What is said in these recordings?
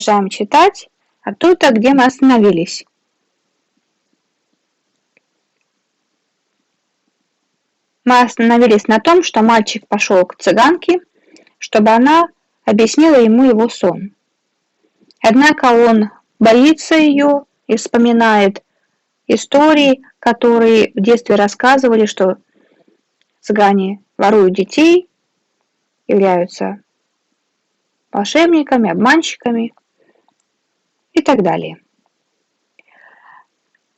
Продолжаем читать оттуда, где мы остановились. Мы остановились на том, что мальчик пошел к цыганке, чтобы она объяснила ему его сон. Однако он боится ее и вспоминает истории, которые в детстве рассказывали, что цыгане воруют детей, являются волшебниками, обманщиками и так далее.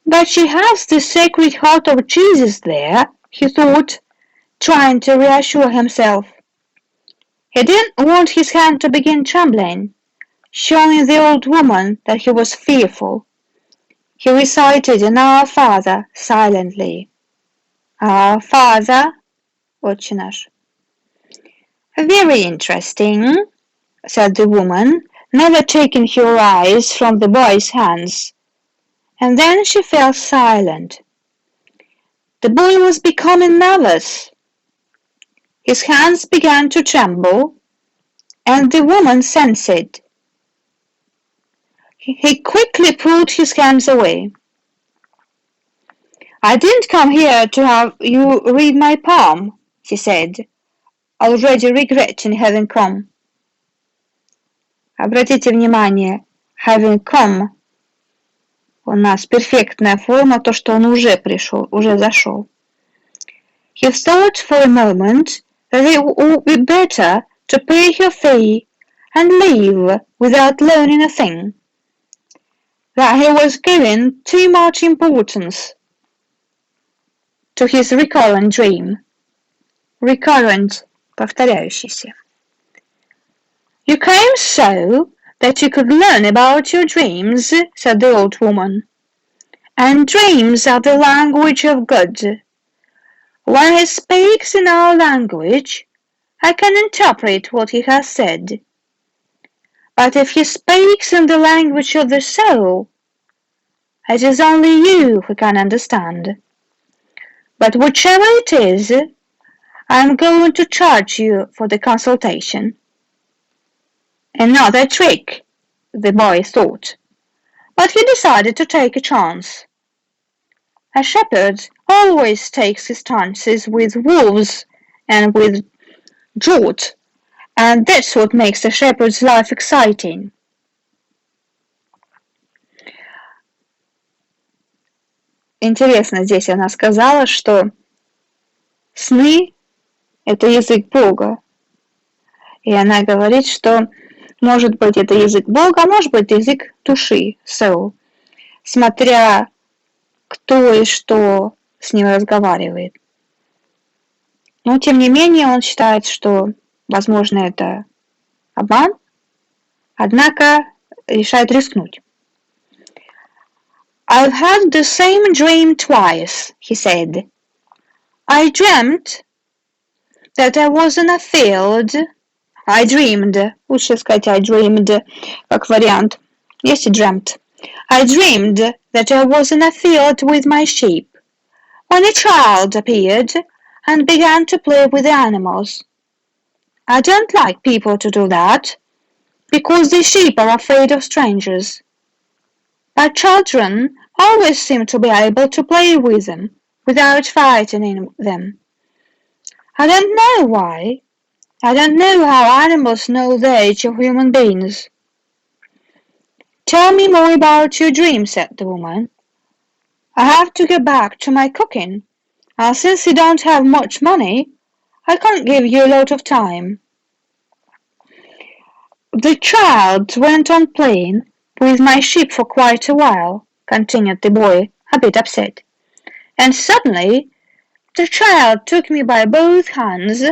But she has the Sacred Heart of Jesus there, he thought, trying to reassure himself. He didn't want his hand to begin trembling, showing the old woman that he was fearful. He recited an Our Father silently. Our Father, Отче наш. Very interesting, said the woman, never taking her eyes from the boy's hands. And then she fell silent. The boy was becoming nervous. His hands began to tremble, and the woman sensed it. He quickly pulled his hands away. I didn't come here to have you read my palm, she said, already regretting having come. Обратите внимание, having come у нас перфектная форма, то, что он уже пришел, уже зашел. He thought for a moment that it would be better to pay her fee and leave without learning a thing, that he was giving too much importance to his recurrent dream. Recurrent, повторяющийся. You came so that you could learn about your dreams, said the old woman. And dreams are the language of God. When he speaks in our language, I can interpret what he has said. But if he speaks in the language of the soul, it is only you who can understand. But whichever it is, I am going to charge you for the consultation. Another trick, the boy thought, but he decided to take a chance. A shepherd always takes his chances with wolves and with drought, and that's what makes a shepherd's life exciting. Интересно, здесь она сказала, что сны – это язык Бога. И она говорит, что может быть это язык Бога, а может быть язык души, soul, смотря кто и что с ним разговаривает. Но тем не менее он считает, что возможно это обман, однако решает рискнуть. I've had the same dream twice, he said. I dreamt that I was in a field. I dreamed. Лучше сказать I dreamed, как вариант. Есть и dreamt. I dreamed that I was in a field with my sheep, when a child appeared and began to play with the animals. I don't like people to do that, because the sheep are afraid of strangers. But children always seem to be able to play with them without frightening them. I don't know why. I don't know how animals know the age of human beings. Tell me more about your dream, said the woman. I have to get back to my cooking, and since you don't have much money, I can't give you a lot of time. The child went on playing with my sheep for quite a while, continued the boy, a bit upset. And suddenly, the child took me by both hands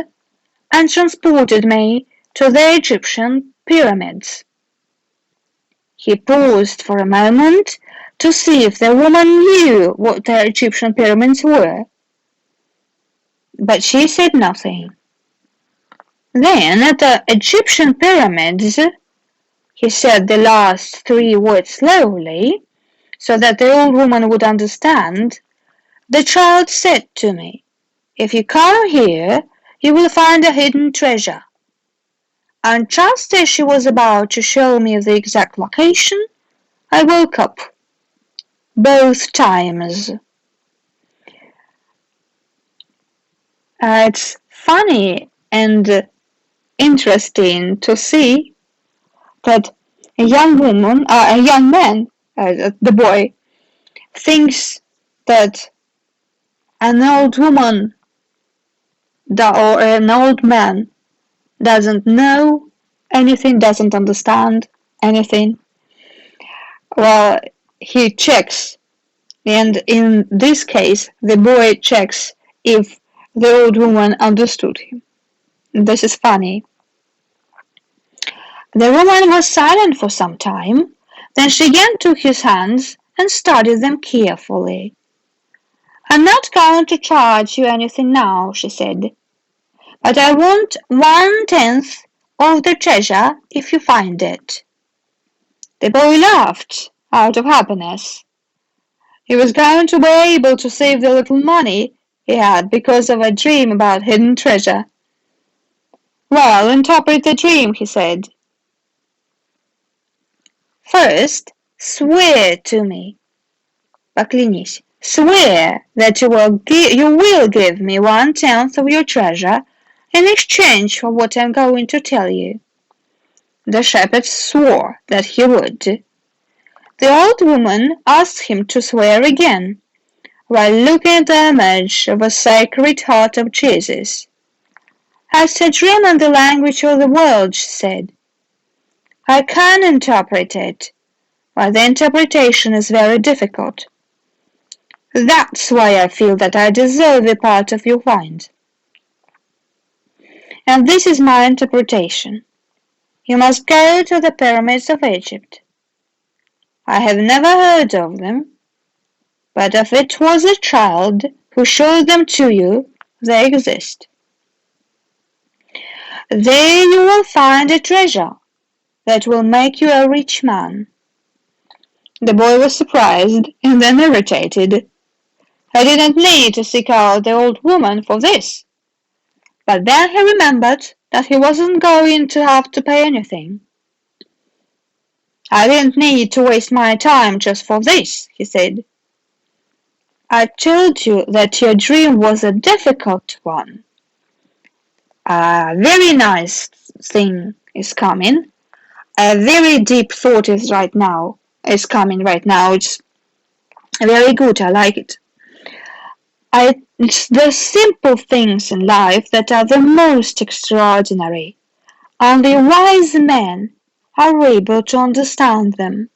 and transported me to the Egyptian pyramids. He paused for a moment to see if the woman knew what the Egyptian pyramids were, but she said nothing. Then at the Egyptian pyramids, he said the last three words slowly, so that the old woman would understand, the child said to me, if you come here, you will find a hidden treasure. and just as she was about to show me the exact location, I woke up. Both times. It's funny and interesting to see that a young man, the boy, thinks that an old woman or an old man doesn't know anything, doesn't understand anything. Well, he checks, and in this case, the boy checks if the old woman understood him. This is funny. The woman was silent for some time, then she again took his hands and studied them carefully. I'm not going to charge you anything now, she said, but I want 1/10 of the treasure if you find it. The boy laughed out of happiness. He was going to be able to save the little money he had because of a dream about hidden treasure. Well, interpret the dream, he said. First, swear to me. Поклянись. Swear that you will give me 1/10 of your treasure in exchange for what I'm going to tell you. The shepherd swore that he would. The old woman asked him to swear again, while looking at the image of a sacred heart of Jesus. It's a dream in the language of the world, she said. I can interpret it, but the interpretation is very difficult. That's why I feel that I deserve a part of your find. And this is my interpretation. You must go to the pyramids of Egypt. I have never heard of them, but if it was a child who showed them to you, they exist. There you will find a treasure that will make you a rich man. The boy was surprised and then irritated. I didn't need to seek out the old woman for this. But then he remembered that he wasn't going to have to pay anything. I didn't need to waste my time just for this, he said. I told you that your dream was a difficult one. A very nice thing is coming. A very deep thought is coming right now. It's very good. I like it. It's the simple things in life that are the most extraordinary. Only wise men are able to understand them.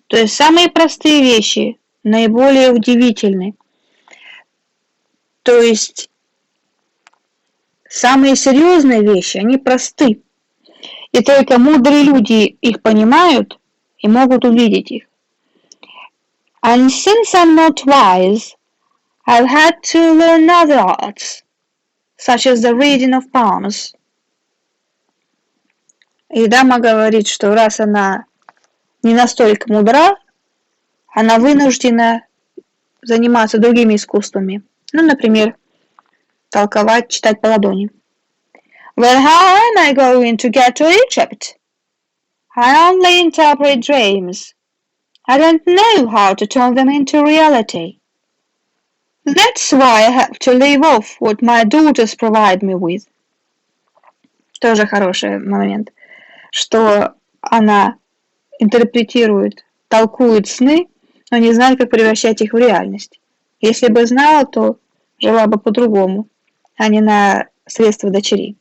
То есть самые простые вещи наиболее удивительны. То есть самые серьезные вещи, они просты. И только мудрые люди их понимают и могут увидеть их. And since I'm not wise, I've had to learn other arts, such as the reading of palms. И дама говорит, что раз она не настолько мудра, она вынуждена заниматься другими искусствами. Ну, например, толковать, читать по ладони. Well, how am I going to get to Egypt? I only interpret dreams. I don't know how to turn them into reality. That's why I have to leave off what my daughters provide me with. Тоже хороший момент, что она интерпретирует, толкует сны, но не знает, как превращать их в реальность. Если бы знала, то жила бы по-другому, а не на средства дочери.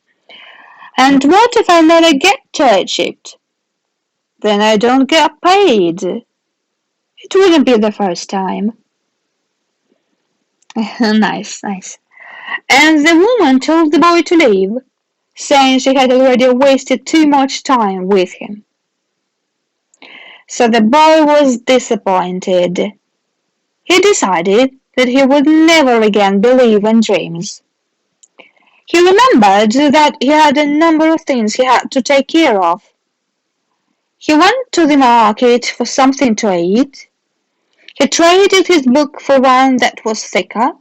And what if I never get to Egypt? Then I don't get paid. It wouldn't be the first time. Nice. And the woman told the boy to leave, saying she had already wasted too much time with him. So the boy was disappointed. He decided that he would never again believe in dreams. He remembered that he had a number of things he had to take care of. He went to the market for something to eat. He traded his book for one that was thicker,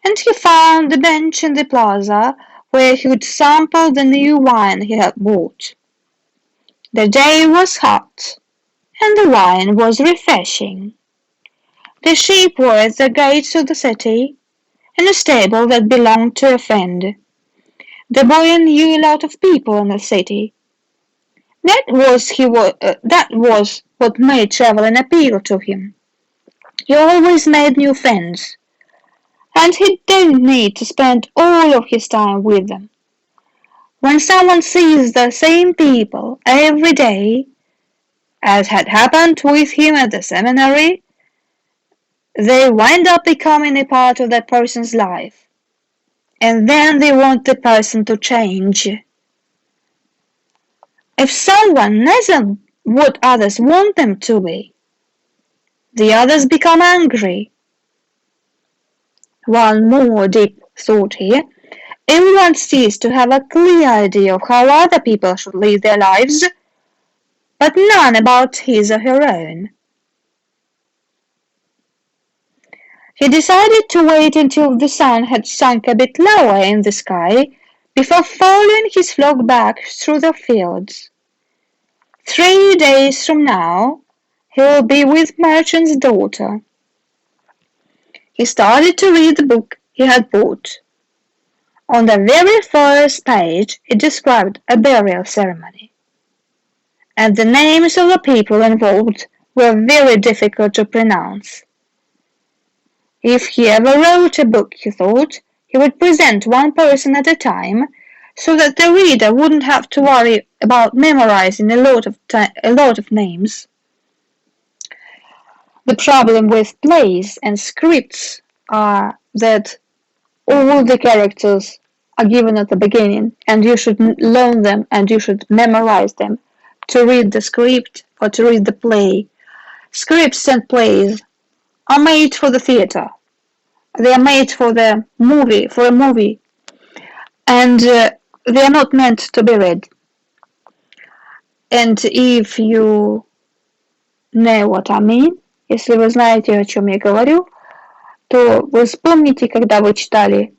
and he found the bench in the plaza where he would sample the new wine he had bought. The day was hot, and the wine was refreshing. The sheep were at the gates of the city, in a stable that belonged to a friend. The boy knew a lot of people in the city. That was what made traveling appeal to him. He always made new friends, and he didn't need to spend all of his time with them. When someone sees the same people every day, as had happened with him at the seminary, they wind up becoming a part of that person's life, and then they want the person to change. If someone isn't what others want them to be, the others become angry. One more deep thought here. Everyone seems to have a clear idea of how other people should live their lives, but none about his or her own. He decided to wait until the sun had sunk a bit lower in the sky before following his flock back through the fields. 3 days from now, he will be with merchant's daughter. He started to read the book he had bought. On the very first page it described a burial ceremony, and the names of the people involved were very difficult to pronounce. If he ever wrote a book, he thought, he would present one person at a time, so that the reader wouldn't have to worry about memorizing a lot of names. The problem with plays and scripts are that all the characters are given at the beginning, and you should learn them and you should memorize them to read the script or to read the play. Scripts and plays are made for the theater. They are made for a movie, and they are not meant to be read. And if you know what I mean, если вы знаете, о чем я говорю, то вы вспомните, когда вы читали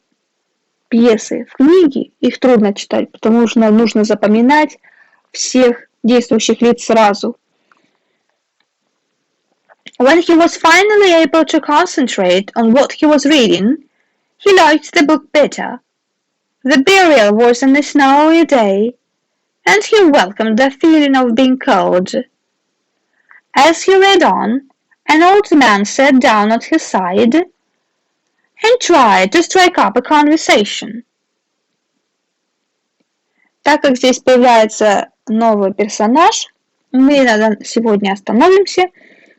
пьесы в книге, их трудно читать, потому что нужно запоминать всех действующих лиц сразу. When he was finally able to concentrate on what he was reading, he liked the book better. The burial was on a snowy day, and he welcomed the feeling of being cold. As he read on, an old man sat down at his side and tried to strike up a conversation. Так как здесь появляется новый персонаж, мы сегодня остановимся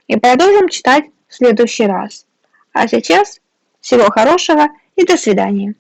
и продолжим читать в следующий раз. А сейчас всего хорошего и до свидания.